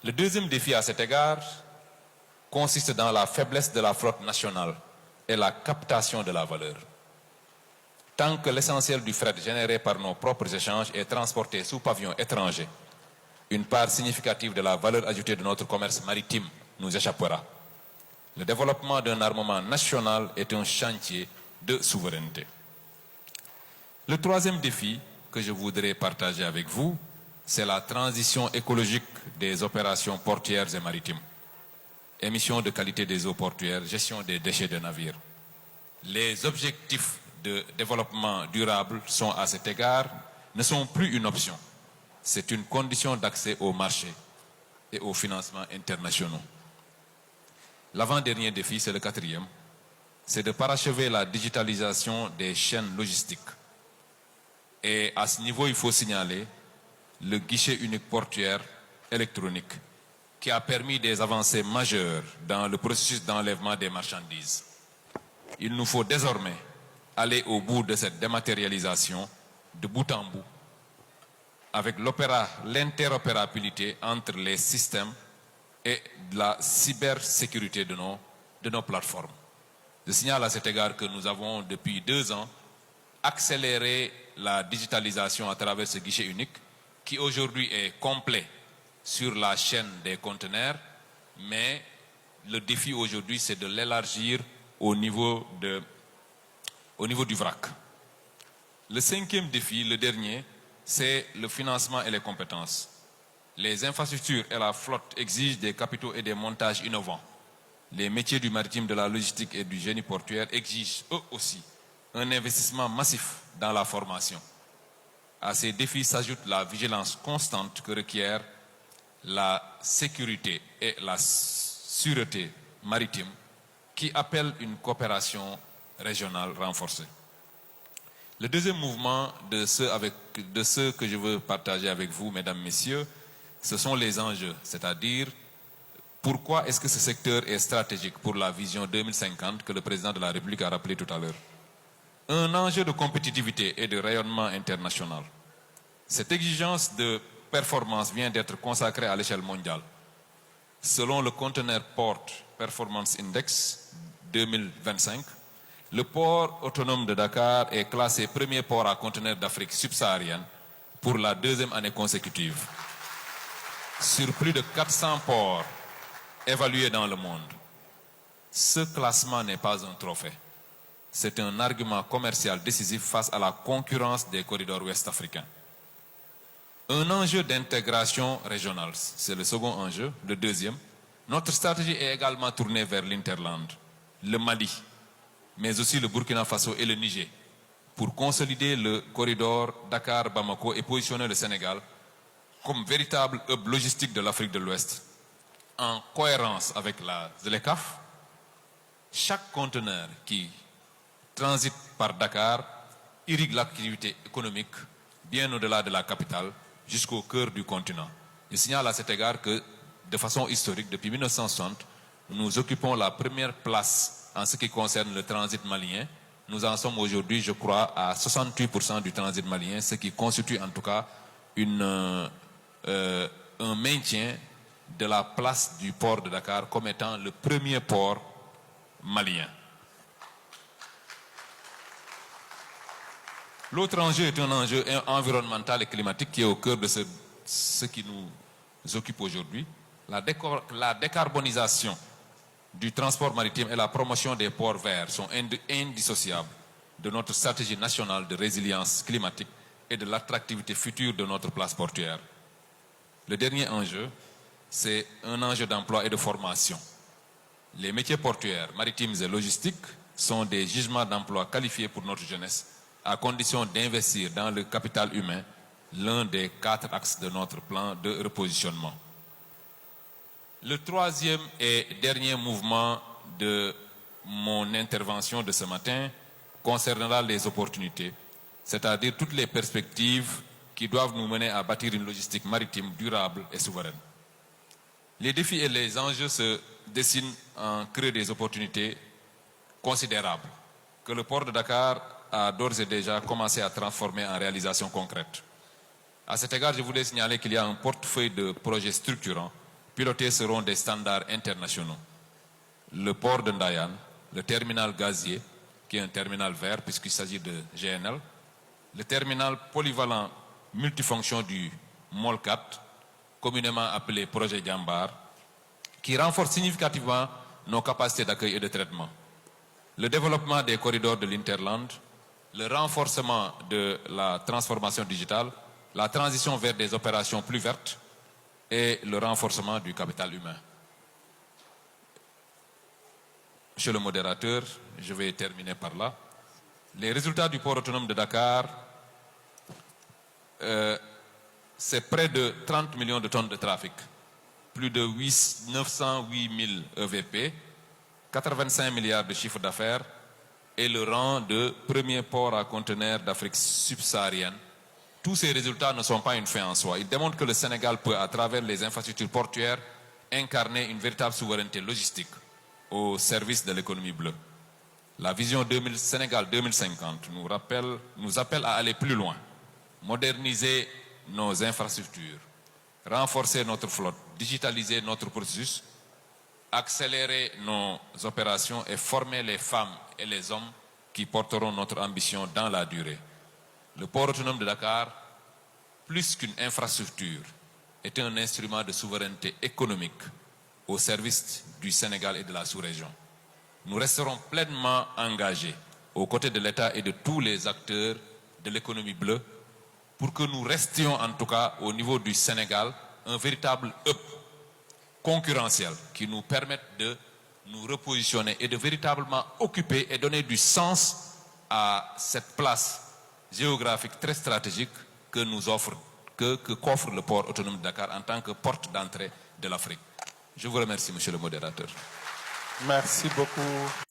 Le deuxième défi à cet égard consiste dans la faiblesse de la flotte nationale et la captation de la valeur. Tant que l'essentiel du fret généré par nos propres échanges est transporté sous pavillon étranger, une part significative de la valeur ajoutée de notre commerce maritime nous échappera. Le développement d'un armement national est un chantier de souveraineté. Le troisième défi que je voudrais partager avec vous, c'est la transition écologique des opérations portuaires et maritimes. Émissions de qualité des eaux portuaires, gestion des déchets de navires. Les objectifs de développement durable sont à cet égard, ne sont plus une option. C'est une condition d'accès au marché et aux financements internationaux. L'avant-dernier défi, c'est le quatrième, c'est de parachever la digitalisation des chaînes logistiques. Et à ce niveau, il faut signaler le guichet unique portuaire électronique qui a permis des avancées majeures dans le processus d'enlèvement des marchandises. Il nous faut désormais aller au bout de cette dématérialisation de bout en bout avec l'interopérabilité entre les systèmes et la cybersécurité de nos plateformes. Je signale à cet égard que nous avons depuis 2 ans accéléré la digitalisation à travers ce guichet unique qui aujourd'hui est complet sur la chaîne des conteneurs, mais le défi aujourd'hui c'est de l'élargir au niveau du vrac. Le cinquième défi, le dernier, c'est le financement et les compétences. Les infrastructures et la flotte exigent des capitaux et des montages innovants. Les métiers du maritime, de la logistique et du génie portuaire exigent eux aussi un investissement massif dans la formation. À ces défis s'ajoute la vigilance constante que requiert la sécurité et la sûreté maritime qui appellent une coopération régionale renforcée. Le deuxième mouvement de ce que je veux partager avec vous, mesdames, messieurs, ce sont les enjeux, c'est-à-dire pourquoi est-ce que ce secteur est stratégique pour la vision 2050 que le président de la République a rappelé tout à l'heure. Un enjeu de compétitivité et de rayonnement international. Cette exigence de performance vient d'être consacrée à l'échelle mondiale. Selon le Container Port Performance Index 2025, le port autonome de Dakar est classé premier port à conteneurs d'Afrique subsaharienne pour la 2e année consécutive. Sur plus de 400 ports évalués dans le monde. Ce classement n'est pas un trophée. C'est un argument commercial décisif face à la concurrence des corridors ouest-africains. Un enjeu d'intégration régionale, c'est le second enjeu. Le deuxième, notre stratégie est également tournée vers l'Interland, le Mali, mais aussi le Burkina Faso et le Niger, pour consolider le corridor Dakar-Bamako et positionner le Sénégal comme véritable hub logistique de l'Afrique de l'Ouest. En cohérence avec la ZLECAf, chaque conteneur qui transite par Dakar irrigue l'activité économique bien au-delà de la capitale jusqu'au cœur du continent. Je signale à cet égard que, de façon historique, depuis 1960, nous occupons la première place en ce qui concerne le transit malien. Nous en sommes aujourd'hui, je crois, à 68% du transit malien, ce qui constitue en tout cas un maintien de la place du port de Dakar comme étant le premier port malien. L'autre enjeu est un enjeu environnemental et climatique qui est au cœur de ce qui nous occupe aujourd'hui. La décarbonisation du transport maritime et la promotion des ports verts sont indissociables de notre stratégie nationale de résilience climatique et de l'attractivité future de notre place portuaire. Le dernier enjeu, c'est un enjeu d'emploi et de formation. Les métiers portuaires, maritimes et logistiques sont des gisements d'emploi qualifiés pour notre jeunesse, à condition d'investir dans le capital humain, l'un des 4 axes de notre plan de repositionnement. Le troisième et dernier mouvement de mon intervention de ce matin concernera les opportunités, c'est-à-dire toutes les perspectives qui doivent nous mener à bâtir une logistique maritime durable et souveraine. Les défis et les enjeux se dessinent en creux des opportunités considérables que le port de Dakar a d'ores et déjà commencé à transformer en réalisation concrète. À cet égard, je voulais signaler qu'il y a un portefeuille de projets structurants pilotés seront des standards internationaux. Le port de Ndayan, le terminal gazier, qui est un terminal vert puisqu'il s'agit de GNL, le terminal polyvalent multifonction du MOL4, communément appelé projet Djambar, qui renforce significativement nos capacités d'accueil et de traitement. Le développement des corridors de l'Interland, le renforcement de la transformation digitale, la transition vers des opérations plus vertes et le renforcement du capital humain. Monsieur le modérateur, je vais terminer par là. Les résultats du port autonome de Dakar, c'est près de 30 millions de tonnes de trafic, plus de 908 000 EVP, 85 milliards de chiffre d'affaires et le rang de premier port à conteneurs d'Afrique subsaharienne. Tous ces résultats ne sont pas une fin en soi. Ils démontrent que le Sénégal peut, à travers les infrastructures portuaires, incarner une véritable souveraineté logistique au service de l'économie bleue. La vision Sénégal 2050 nous appelle à aller plus loin, moderniser nos infrastructures, renforcer notre flotte, digitaliser notre processus, accélérer nos opérations et former les femmes et les hommes qui porteront notre ambition dans la durée. Le port autonome de Dakar, plus qu'une infrastructure, est un instrument de souveraineté économique au service du Sénégal et de la sous-région. Nous resterons pleinement engagés aux côtés de l'État et de tous les acteurs de l'économie bleue pour que nous restions en tout cas au niveau du Sénégal un véritable hub concurrentiel qui nous permette de nous repositionner et de véritablement occuper et donner du sens à cette place géographique très stratégique que nous offre, qu'offre le port autonome de Dakar en tant que porte d'entrée de l'Afrique. Je vous remercie, monsieur le modérateur. Merci beaucoup.